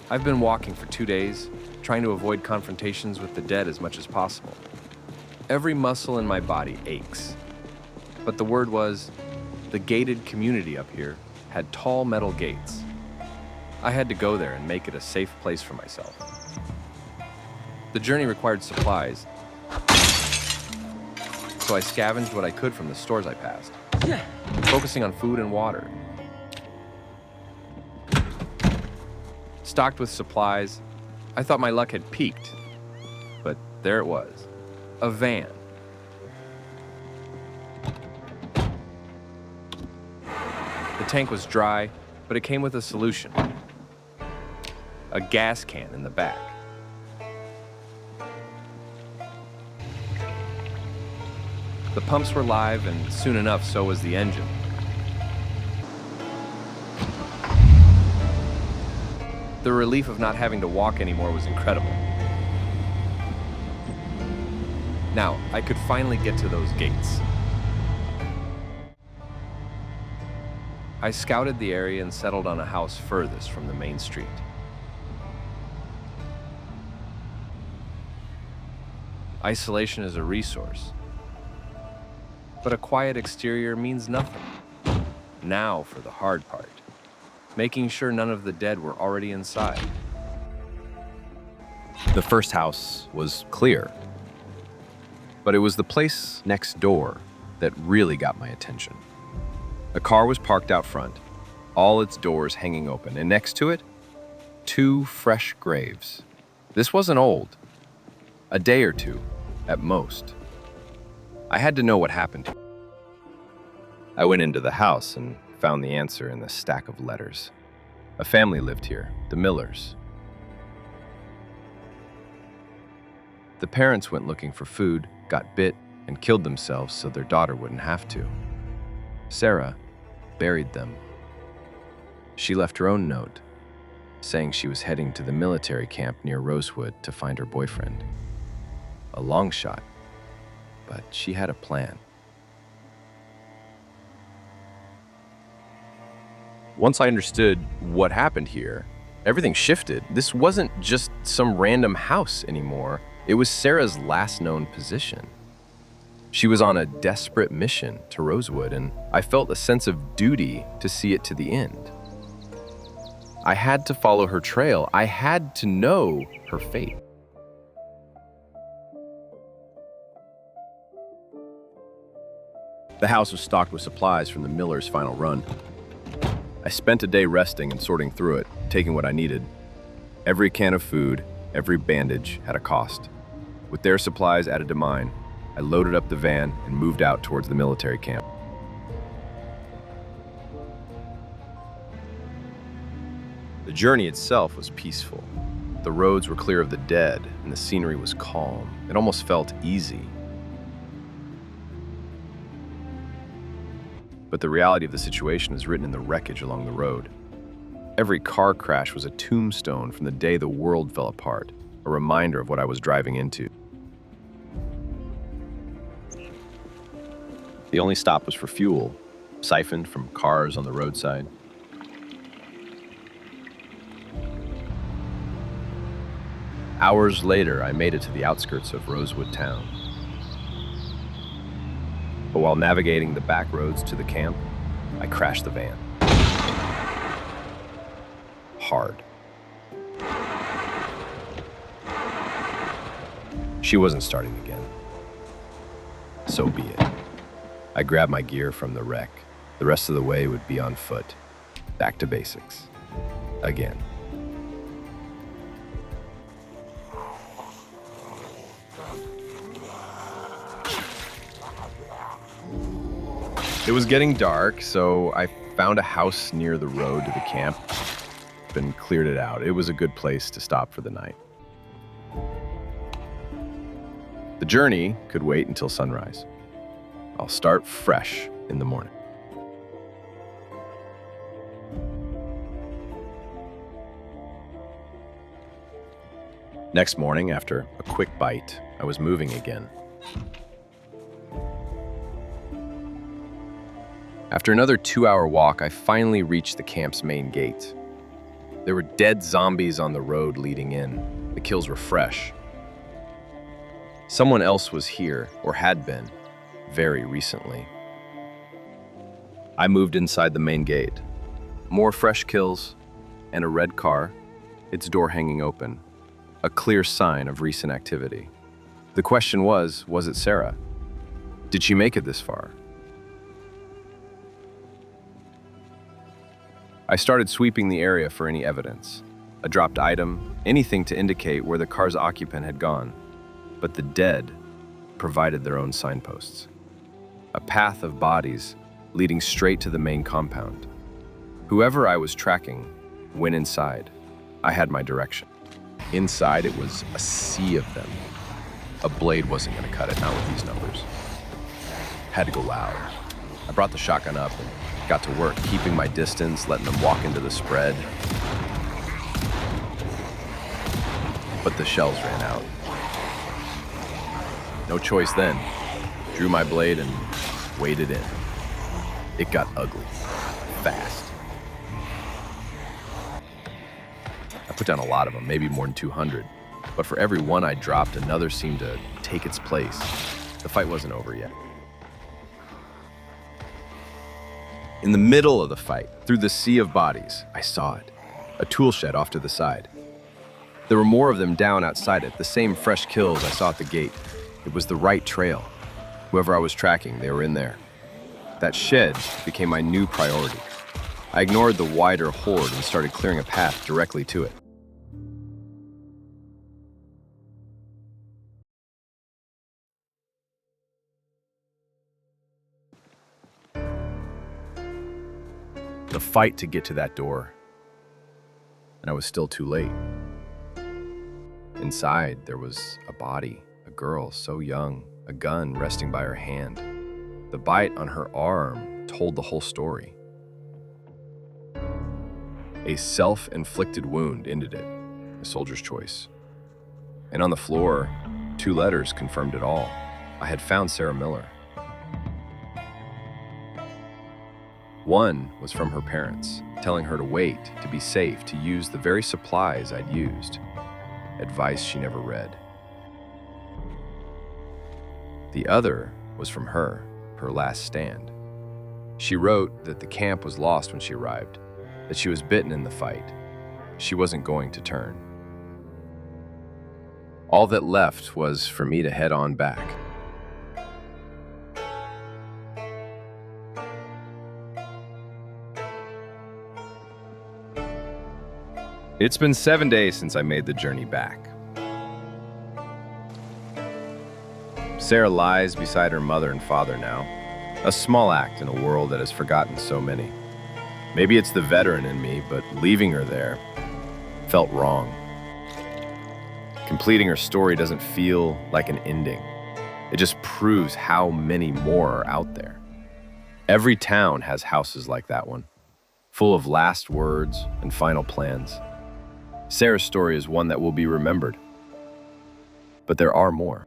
I've been walking for 2 days, trying to avoid confrontations with the dead as much as possible. Every muscle in my body aches. But the word was, the gated community up here had tall metal gates. I had to go there and make it a safe place for myself. The journey required supplies, so I scavenged what I could from the stores I passed, focusing on food and water. Stocked with supplies, I thought my luck had peaked, but there it was, a van. The tank was dry, but it came with a solution. A gas can in the back. The pumps were live, and soon enough, so was the engine. The relief of not having to walk anymore was incredible. Now, I could finally get to those gates. I scouted the area and settled on a house furthest from the main street. Isolation is a resource, but a quiet exterior means nothing. Now for the hard part. Making sure none of the dead were already inside. The first house was clear, but it was the place next door that really got my attention. A car was parked out front, all its doors hanging open, and next to it, 2 fresh graves. This wasn't old, a day or 2 at most. I had to know what happened. I went into the house and found the answer in the stack of letters. A family lived here, the Millers. The parents went looking for food, got bit, and killed themselves so their daughter wouldn't have to. Sarah buried them. She left her own note, saying she was heading to the military camp near Rosewood to find her boyfriend. A long shot, but she had a plan. Once I understood what happened here, everything shifted. This wasn't just some random house anymore. It was Sarah's last known position. She was on a desperate mission to Rosewood, and I felt a sense of duty to see it to the end. I had to follow her trail. I had to know her fate. The house was stocked with supplies from the Millers' final run. I spent a day resting and sorting through it, taking what I needed. Every can of food, every bandage had a cost. With their supplies added to mine, I loaded up the van and moved out towards the military camp. The journey itself was peaceful. The roads were clear of the dead, and the scenery was calm. It almost felt easy. But the reality of the situation is written in the wreckage along the road. Every car crash was a tombstone from the day the world fell apart, a reminder of what I was driving into. The only stop was for fuel, siphoned from cars on the roadside. Hours later, I made it to the outskirts of Rosewood town. But while navigating the back roads to the camp, I crashed the van. Hard. She wasn't starting again. So be it. I grabbed my gear from the wreck. The rest of the way would be on foot. Back to basics. Again. It was getting dark, so I found a house near the road to the camp and cleared it out. It was a good place to stop for the night. The journey could wait until sunrise. I'll start fresh in the morning. Next morning, after a quick bite, I was moving again. After another 2-hour walk, I finally reached the camp's main gate. There were dead zombies on the road leading in. The kills were fresh. Someone else was here, or had been, very recently. I moved inside the main gate. More fresh kills, and a red car, its door hanging open. A clear sign of recent activity. The question was it Sarah? Did she make it this far? I started sweeping the area for any evidence. A dropped item, anything to indicate where the car's occupant had gone. But the dead provided their own signposts. A path of bodies leading straight to the main compound. Whoever I was tracking went inside. I had my direction. Inside, it was a sea of them. A blade wasn't going to cut it, not with these numbers. Had to go loud. I brought the shotgun up and got to work, keeping my distance, letting them walk into the spread. But the shells ran out. No choice then. Drew my blade and waded in. It got ugly, fast. I put down a lot of them, maybe more than 200. But for every one I dropped, another seemed to take its place. The fight wasn't over yet. In the middle of the fight, through the sea of bodies, I saw it. A tool shed off to the side. There were more of them down outside it, the same fresh kills I saw at the gate. It was the right trail. Whoever I was tracking, they were in there. That shed became my new priority. I ignored the wider horde and started clearing a path directly to it. The fight to get to that door. And I was still too late. Inside, there was a body, a girl so young, a gun resting by her hand. The bite on her arm told the whole story. A self-inflicted wound ended it, a soldier's choice. And on the floor, 2 letters confirmed it all. I had found Sarah Miller. One was from her parents, telling her to wait, to be safe, to use the very supplies I'd used. Advice she never read. The other was from her last stand. She wrote that the camp was lost when she arrived, that she was bitten in the fight. She wasn't going to turn. All that left was for me to head on back. It's been 7 days since I made the journey back. Sarah lies beside her mother and father now, a small act in a world that has forgotten so many. Maybe it's the veteran in me, but leaving her there felt wrong. Completing her story doesn't feel like an ending. It just proves how many more are out there. Every town has houses like that one, full of last words and final plans. Sarah's story is one that will be remembered. But there are more.